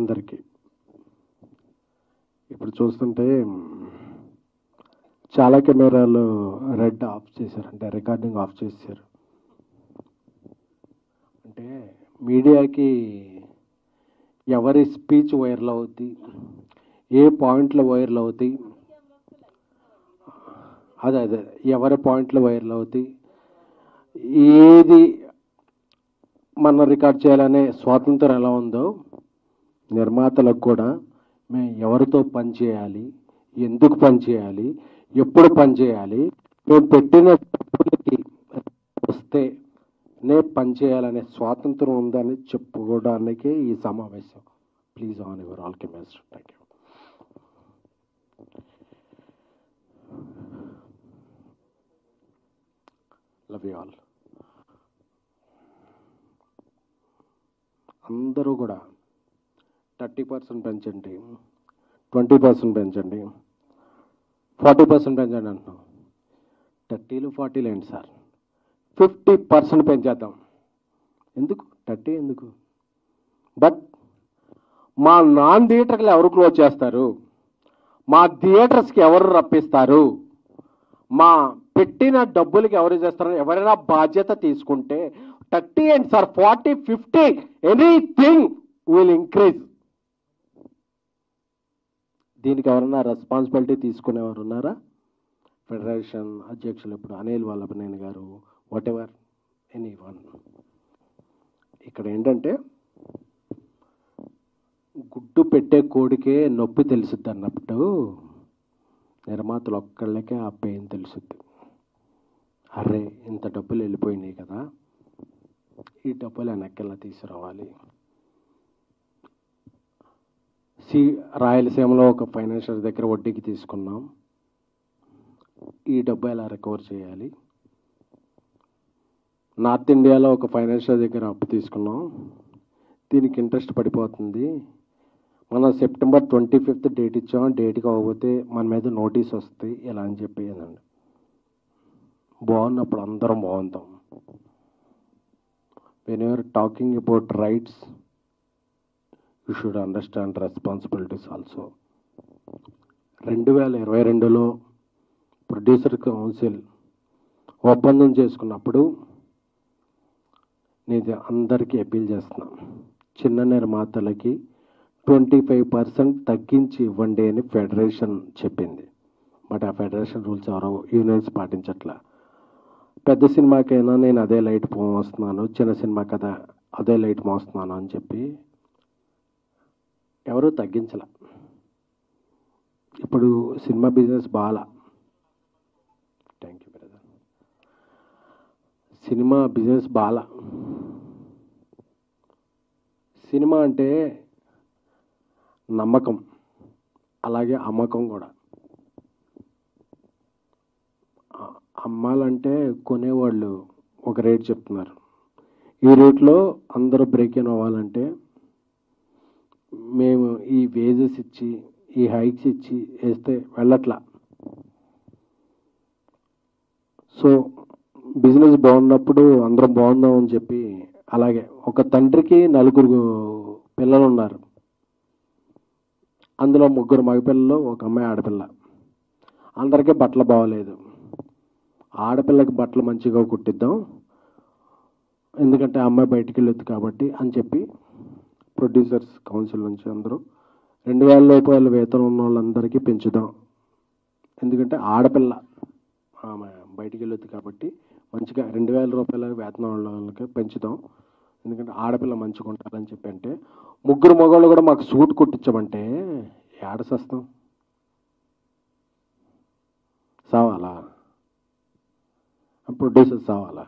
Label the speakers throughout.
Speaker 1: అందరికీ. ఇప్పుడు చూస్తుంటే చాలా కెమెరాలు రెడ్ ఆఫ్ చేశారు, అంటే రికార్డింగ్ ఆఫ్ చేశారు. అంటే మీడియాకి ఎవరి స్పీచ్ వైరల్ అవుతాయి, ఏ పాయింట్లు వైరల్ అవుతాయి, అదే ఎవరి పాయింట్లు వైరల్ అవుతాయి, ఏది మనం రికార్డ్ చేయాలనే స్వాతంత్రం ఎలా ఉందో నిర్మాతలకు కూడా మేము ఎవరితో పని చేయాలి, ఎందుకు పని చేయాలి, ఎప్పుడు పని చేయాలి, మేము పెట్టిన డబ్బులకి వస్తే నే పని చేయాలనే స్వాతంత్రం ఉందని చెప్పుకోవడానికే ఈ సమావేశం. Please on your all cameras. Thank you. Love you all. అందరూ కూడా 30% పెంచండి, 20% పెంచండి, 40% పెంచండి అంటున్నాం. 30లు 40లు ఏంటి సార్, 50% పెంచేద్దాం. ఎందుకు 30 ఎందుకు? బట్ మా నాన్ థియేటర్లు ఎవరు క్లోజ్ చేస్తారు, మా థియేటర్స్కి ఎవరు రప్పిస్తారు, మా పెట్టిన డబ్బులకి ఎవరు చేస్తారు, ఎవరైనా బాధ్యత తీసుకుంటే 30 ఏంటి సార్, 40, 50 ఎనీథింగ్ విల్ ఇంక్రీజ్. దీనికి ఎవరన్నా రెస్పాన్సిబిలిటీ తీసుకునేవారు ఉన్నారా? ఫెడరేషన్ అధ్యక్షులు ఇప్పుడు అనిల్ వల్లభనేని గారు, వాట్ ఎవర్ ఎనీ వన్. ఇక్కడ ఏంటంటే గుడ్డు పెట్టే కోడికే నొప్పి తెలుసుద్ది అన్నప్పుడు నిర్మాతలు ఒక్కళ్ళకే ఆ పెయిన్ తెలుసుద్ది. అరే ఇంత డబ్బులు వెళ్ళిపోయినాయి కదా, ఈ డబ్బులు వెనక్కిలా తీసుకురావాలి. రాయలసీమలో ఒక ఫైనాన్షియల్ దగ్గర వడ్డీకి తీసుకున్నాం, ఈ డబ్బు ఎలా రికవర్ చేయాలి. నార్త్ ఇండియాలో ఒక ఫైనాన్షియల్ దగ్గర అప్పు తీసుకున్నాం, దీనికి ఇంట్రెస్ట్ పడిపోతుంది, మనం సెప్టెంబర్ 25th డేట్ ఇచ్చాం, డేట్కి అవ్వకపోతే మన మీద నోటీస్ వస్తాయి ఇలా అని చెప్పేదండి. బాగున్నప్పుడు అందరం బాగుంటాం. When you're talking about rights, you should understand responsibilities also. 2022లో ప్రొడ్యూసర్ కౌన్సిల్ ఒప్పందం చేసుకున్నప్పుడు నేను అందరికీ అపీల్ చేస్తున్నా, చిన్న నిర్మాతలకి 25% తగ్గించి ఇవ్వండి అని ఫెడరేషన్ చెప్పింది. బట్ ఆ ఫెడరేషన్ రూల్స్ ఎవరో యూనియన్స్ పాటించట్లా. పెద్ద సినిమాకైనా నేను అదే లైట్ మోస్తున్నాను, చిన్న సినిమా కదా అదే లైట్ మోస్తున్నాను అని చెప్పి ఎవరూ తగ్గించాల. ఇప్పుడు సినిమా బిజినెస్ బాగా, thank you brother, cinema business బాగా. సినిమా అంటే నమ్మకం, అలాగే అమ్మకం కూడా. అమ్మాలంటే కొనేవాళ్ళు ఒక రేట్ చెప్తున్నారు, ఈ రేట్లో అందరూ బ్రేక్ ఇన్ అవ్వాలంటే మేము ఈ వేజెస్ ఇచ్చి ఈ హైక్స్ ఇచ్చి వేస్తే వెళ్ళట్లా. సో బిజినెస్ బాగున్నప్పుడు అందరం బాగుందాం అని చెప్పి, అలాగే ఒక తండ్రికి 4 పిల్లలు ఉన్నారు, అందులో 3 మగపిల్లలు, ఒక అమ్మాయి ఆడపిల్ల. అందరికీ బట్టలు బాగోలేదు, ఆడపిల్లకి బట్టలు మంచిగా కుట్టిద్దాం ఎందుకంటే అమ్మాయి బయటికి వెళ్ళొద్దు కాబట్టి అని చెప్పి ప్రొడ్యూసర్స్ కౌన్సిల్ నుంచి అందరూ 2000 రూపాయల వేతనం ఉన్న వాళ్ళందరికీ పెంచుదాం, ఎందుకంటే ఆడపిల్ల ఆమె బయటికి వెళ్ళొద్దు కాబట్టి మంచిగా 2000 రూపాయల వేతనం ఉన్న వాళ్ళకి పెంచుదాం, ఎందుకంటే ఆడపిల్ల మంచిగా ఉంటారని చెప్పి. అంటే 3 మగవాళ్ళు కూడా మాకు సూట్ కుట్టించమంటే ఏడసేస్తాం, సావాలా? ప్రొడ్యూసర్స్ సావాలా?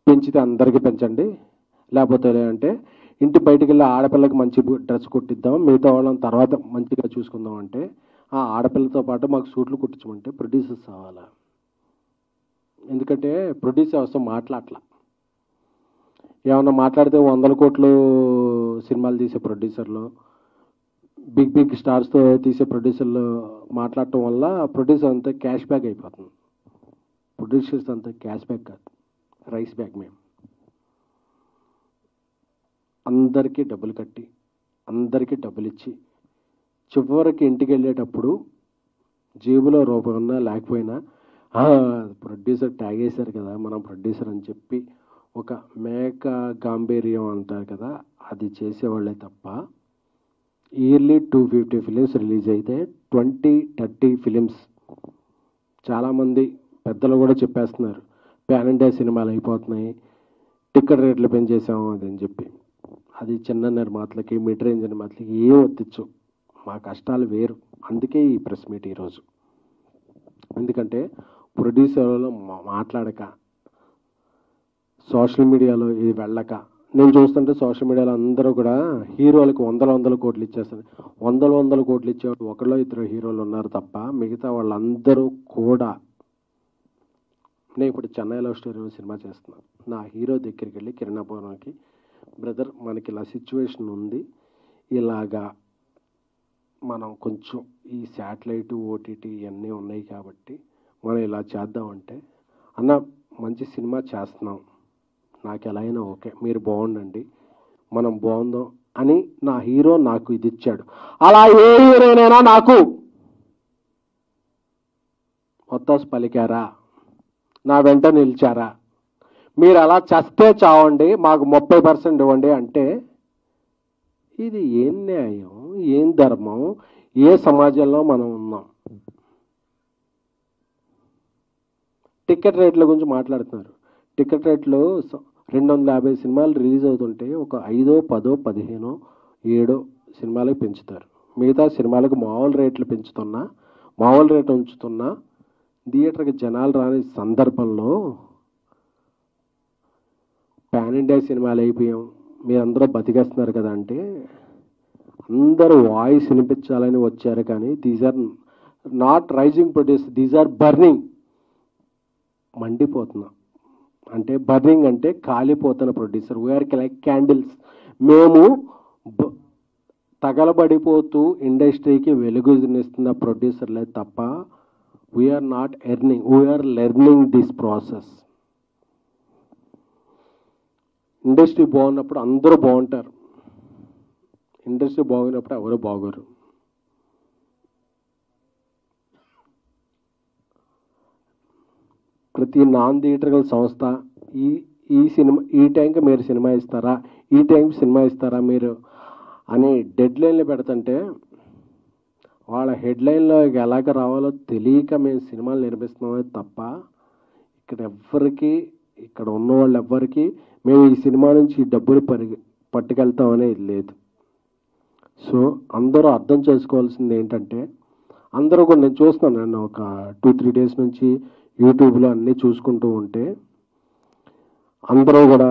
Speaker 1: పెంచితే అందరికీ పెంచండి, లేకపోతే అంటే ఇంటి బయటికి వెళ్ళి ఆడపిల్లకి మంచి డ్రెస్ కుట్టిద్దాం, మిగతా వాళ్ళని తర్వాత మంచిగా చూసుకుందాం అంటే ఆ ఆడపిల్లతో పాటు మాకు సూట్లు కుట్టించమంటే ప్రొడ్యూసర్స్ కావాలా? ఎందుకంటే ప్రొడ్యూసర్ అవసరం మాట్లాడట్లా. ఏమన్నా మాట్లాడితే 100 కోట్లు సినిమాలు తీసే ప్రొడ్యూసర్లు, బిగ్ స్టార్స్తో తీసే ప్రొడ్యూసర్లు మాట్లాడటం వల్ల ప్రొడ్యూసర్ అంతా క్యాష్ బ్యాక్ అయిపోతుంది. ప్రొడ్యూసర్స్ అంతా క్యాష్ బ్యాక్ కాదు, రైస్ బ్యాక్. మేము అందరికీ డబ్బులు కట్టి అందరికీ డబ్బులు ఇచ్చి చివరికి ఇంటికి వెళ్ళేటప్పుడు జేబులో రూపాయి ఉన్నా లేకపోయినా ప్రొడ్యూసర్ ట్యాగ్ వేశారు కదా మనం ప్రొడ్యూసర్ అని చెప్పి ఒక మేక గాంభీర్యం అంటారు కదా, అది చేసేవాళ్ళే తప్ప ఇయర్లీ 250 ఫిలిమ్స్ రిలీజ్ అయితే 20-30 ఫిలిమ్స్. చాలామంది పెద్దలు కూడా చెప్పేస్తున్నారు ప్యాన్ ఇండియా సినిమాలు అయిపోతున్నాయి, టికెట్ రేట్లు పెంచేసాము అది అని చెప్పి. అది చిన్న నిర్మాతలకి మిడ్ రేంజ్ నిర్మాతలకి ఏం ఒత్తిచ్చు, మా కష్టాలు వేరు. అందుకే ఈ ప్రెస్ మీట్ ఈరోజు. ఎందుకంటే ప్రొడ్యూసర్లో మాట్లాడక, సోషల్ మీడియాలో ఇది వెళ్ళక, నేను చూస్తుంటే సోషల్ మీడియాలో అందరూ కూడా హీరోలకు వందల కోట్లు ఇచ్చేస్తారు. వందల కోట్లు ఇచ్చేవాళ్ళు ఒకళ్ళో ఇద్దరు హీరోలు ఉన్నారు తప్ప మిగతా వాళ్ళందరూ కూడా. నేను ఇప్పుడు చెన్నై లవ్ స్టోరీ సినిమా చేస్తున్నాను. నా హీరో దగ్గరికి వెళ్ళి కిరణాపురంకి, బ్రదర్ మనకి ఇలా సిచ్యువేషన్ ఉంది, ఇలాగా మనం కొంచెం ఈ శాటిలైట్ ఓటీటీ ఇవన్నీ ఉన్నాయి కాబట్టి మనం ఇలా చేద్దామంటే, అన్న మంచి సినిమా చేస్తున్నాం, నాకు ఎలా అయినా ఓకే, మీరు బాగుండండి, మనం బాగుందాం అని నా హీరో నాకు ఇది ఇచ్చాడు. అలా ఏ హీరోనైనా నాకు మొత్తం పలికారా, నా వెంట నిలిచారా, మీరు అలా చస్తే చావండి మాకు 30% ఇవ్వండి అంటే ఇది ఏం న్యాయం, ఏం ధర్మం, ఏ సమాజంలో మనం ఉన్నాం? టికెట్ రేట్ల గురించి మాట్లాడుతున్నారు. టికెట్ రేట్లు 250 సినిమాలు రిలీజ్ అవుతుంటే ఒక 5, 10, 15, 7 సినిమాలకు పెంచుతారు. మిగతా సినిమాలకు మామూలు రేట్లు పెంచుతున్నా, మామూలు రేటు ఉంచుతున్నా థియేటర్కి జనాలు రాని సందర్భంలో పాన్ ఇండియా సినిమాలు అయిపోయాం, మీరందరూ బతికేస్తున్నారు కదా అంటే, అందరూ వాయిస్ వినిపించాలని వచ్చారు కానీ these are not rising producer, these are burning. మండిపోతున్నా అంటే, బర్నింగ్ అంటే కాలిపోతున్న ప్రొడ్యూసర్. We're like candles. మేము తగలబడిపోతూ ఇండస్ట్రీకి వెలుగునిస్తున్న ప్రొడ్యూసర్లే తప్ప we're not earning, we're learning this process. Industry బాగున్నప్పుడు అందరూ బాగుంటారు, ఇండస్ట్రీ బాగున్నప్పుడు ఎవరు బాగోరు. ప్రతి నాన్ థియేటర్కల్ సంస్థ ఈ సినిమా ఈ టైంకి మీరు సినిమా ఇస్తారా, ఈ టైంకి సినిమా ఇస్తారా మీరు అని డెడ్ లైన్లు పెడుతుంటే వాళ్ళ హెడ్లైన్లో ఎలాగ రావాలో తెలియక మేము సినిమాలు నిర్మిస్తున్నామే తప్ప ఇక్కడ ఎవ్వరికి, ఇక్కడ ఉన్న వాళ్ళు ఎవ్వరికి మేము ఈ సినిమా నుంచి డబ్బులు పట్టుకెళ్తామనేది లేదు. సో అందరూ అర్థం చేసుకోవాల్సింది ఏంటంటే, అందరూ కూడా నేను చూస్తున్నాను, నేను ఒక 2-3 డేస్ నుంచి యూట్యూబ్లో అన్నీ చూసుకుంటూ ఉంటే అందరూ కూడా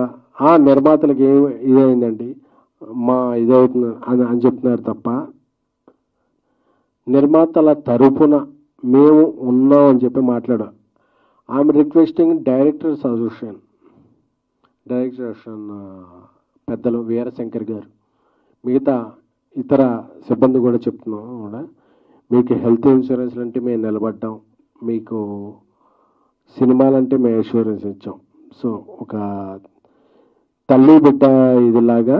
Speaker 1: నిర్మాతలకు ఇదైందండి మా ఇదవుతుంది అని చెప్తున్నారు తప్ప నిర్మాతల తరపున మేము ఉన్నాం అని చెప్పి మాట్లాడారు. ఐఎమ్ రిక్వెస్టింగ్ డైరెక్టర్ అసోసియేషన్ పెద్దలు వీరశంకర్ గారు, మిగతా ఇతర సిబ్బంది కూడా చెప్తున్నాం కూడా, మీకు హెల్త్ ఇన్సూరెన్స్ అంటే మేము నిలబడ్డాం, మీకు సినిమాలంటే మేము ఇన్సూరెన్స్ ఇచ్చాం. సో ఒక తల్లి బిడ్డ ఇదిలాగా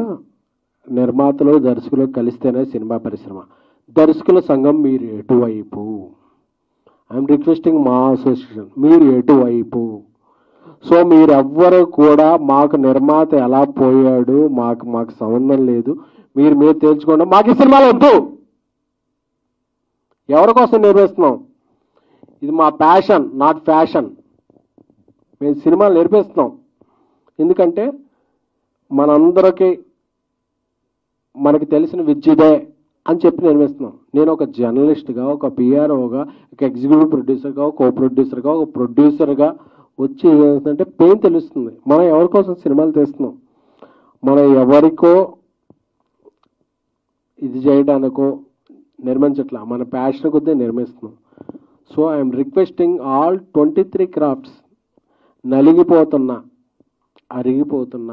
Speaker 1: నిర్మాతలు దర్శకులు కలిస్తేనే సినిమా పరిశ్రమ. దర్శకుల సంఘం మీరు ఎటువైపు? ఐఎమ్ రిక్వెస్టింగ్ మా అసోసియేషన్, మీరు ఎటువైపు? సో మీరెవ్వరూ కూడా మాకు నిర్మాత ఎలా పోయాడు మాకు సంబంధం లేదు, మీరు తేల్చుకోండి, మాకు ఈ సినిమాలు వద్దు. ఎవరి కోసం నిర్మిస్తున్నాం? ఇది మా ప్యాషన్, నాట్ ఫ్యాషన్. మేము సినిమాలు నిర్మిస్తున్నాం ఎందుకంటే మనందరికీ మనకి తెలిసిన విద్యుదే అని చెప్పి నిర్మిస్తున్నాం. నేను ఒక జర్నలిస్ట్గా, ఒక పిఆర్ఓగా, ఒక ఎగ్జిక్యూటివ్ ప్రొడ్యూసర్గా, ఒక కో ప్రొడ్యూసర్గా, ఒక ప్రొడ్యూసర్గా వచ్చి ఏమవుతుందంటే పెయిన్ తెలుస్తుంది. మనం ఎవరి కోసం సినిమాలు తీస్తున్నాం, మనం ఎవరికో ఇది చేయడానికో నిర్మించట్లా, మన ప్యాషన్ కొద్దీ నిర్మిస్తున్నాం. So I'm requesting all 23 crafts, నలిగిపోతున్న, అరిగిపోతున్న,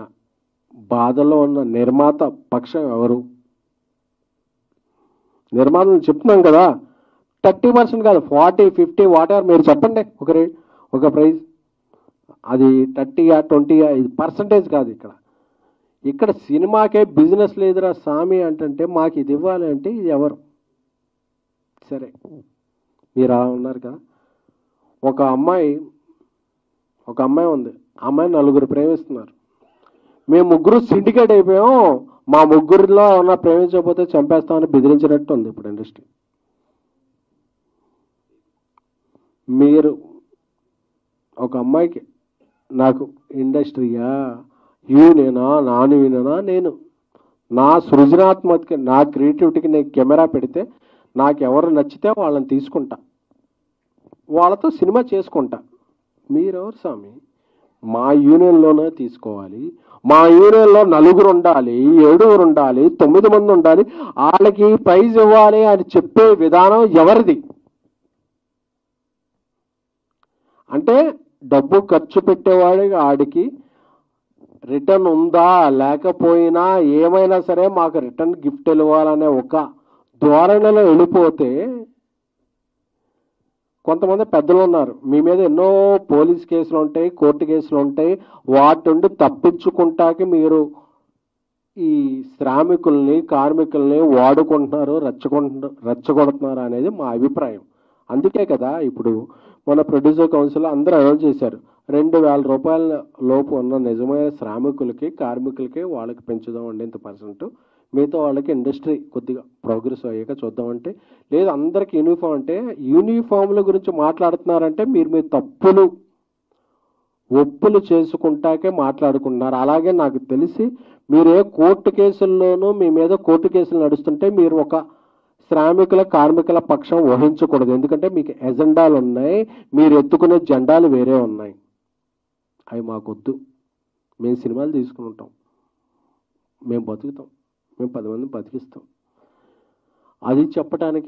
Speaker 1: బాధలో ఉన్న నిర్మాత పక్షం ఎవరు? నిర్మాతలు చెప్తున్నాం కదా, 30% కాదు, 40, 50 వాటెవర్ మీరు చెప్పండి ఒక ప్రైజ్. అది 30, 20 ఇది పర్సంటేజ్ కాదు. ఇక్కడ ఇక్కడ సినిమాకే బిజినెస్ లేదురా స్వామి అంటే మాకు ఇది ఇవ్వాలి అంటే ఇది ఎవరు? సరే, మీరు అలా ఉన్నారు కదా. ఒక అమ్మాయి ఉంది, ఆ అమ్మాయి నలుగురు ప్రేమిస్తున్నారు. మేము ముగ్గురు సిండికేట్ అయిపోయాం, మా ముగ్గురిలో ఉన్న ప్రేమించకపోతే చంపేస్తామని బెదిరించినట్టు ఉంది ఇప్పుడు ఇండస్ట్రీ. మీరు ఒక అమ్మాయికి నాకు ఇండస్ట్రీయా, యూనియనా, నాన్ యూనియనా, నేను నా సృజనాత్మక నా క్రియేటివిటీకి నేను కెమెరా పెడితే నాకు ఎవరు నచ్చితే వాళ్ళని తీసుకుంటా, వాళ్ళతో సినిమా చేసుకుంటా. మీరెవరు స్వామి? మా యూనియన్లోనే తీసుకోవాలి, మా యూనియన్లో 4 ఉండాలి, 7 ఉండాలి, 9 మంది ఉండాలి, వాళ్ళకి ప్రైజ్ ఇవ్వాలి అని చెప్పే విధానం ఎవరిది? అంటే డబ్బు ఖర్చు పెట్టేవాడికి ఆడికి రిటర్న్ ఉందా లేకపోయినా ఏమైనా సరే మాకు రిటర్న్ గిఫ్ట్ ఇవ్వాలనే ఒక ధోరణిలో వెళ్ళిపోతే, కొంతమంది పెద్దలు ఉన్నారు, మీ మీద ఎన్నో పోలీస్ కేసులు ఉంటాయి, కోర్టు కేసులు ఉంటాయి, వాటి నుండి తప్పించుకుంటాకి మీరు ఈ శ్రామికుల్ని కార్మికుల్ని వాడుకుంటున్నారు, రెచ్చగొడుతున్నారు అనేది మా అభిప్రాయం. అందుకే కదా ఇప్పుడు మన ప్రొడ్యూసర్ కౌన్సిల్ అందరూ అనౌన్స్ చేశారు, 2,000 రూపాయల లోపు ఉన్న నిజమైన శ్రామికులకి కార్మికులకి వాళ్ళకి పెంచుదాం అండి ఇంత%, మిగతా వాళ్ళకి ఇండస్ట్రీ కొద్దిగా ప్రోగ్రెస్ అయ్యాక చూద్దామంటే, లేదు అందరికి యూనిఫామ్ అంటే యూనిఫామ్ల గురించి మాట్లాడుతున్నారంటే మీరు మీ ఒప్పులు చేసుకుంటాకే మాట్లాడుకుంటున్నారు. అలాగే నాకు తెలిసి మీరు ఏ కోర్టు కేసుల్లోనూ మీ మీద కోర్టు కేసులు నడుస్తుంటే మీరు ఒక శ్రామికుల కార్మికుల పక్షం వహించకూడదు. ఎందుకంటే మీకు ఎజెండాలు ఉన్నాయి, మీరు ఎత్తుకునే జెండాలు వేరే ఉన్నాయి, అవి మాకొద్దు. మేము సినిమాలు తీసుకుని ఉంటాం, మేము బతుకుతాం, మేము 10 మందిని బతికిస్తాం. అది చెప్పడానికి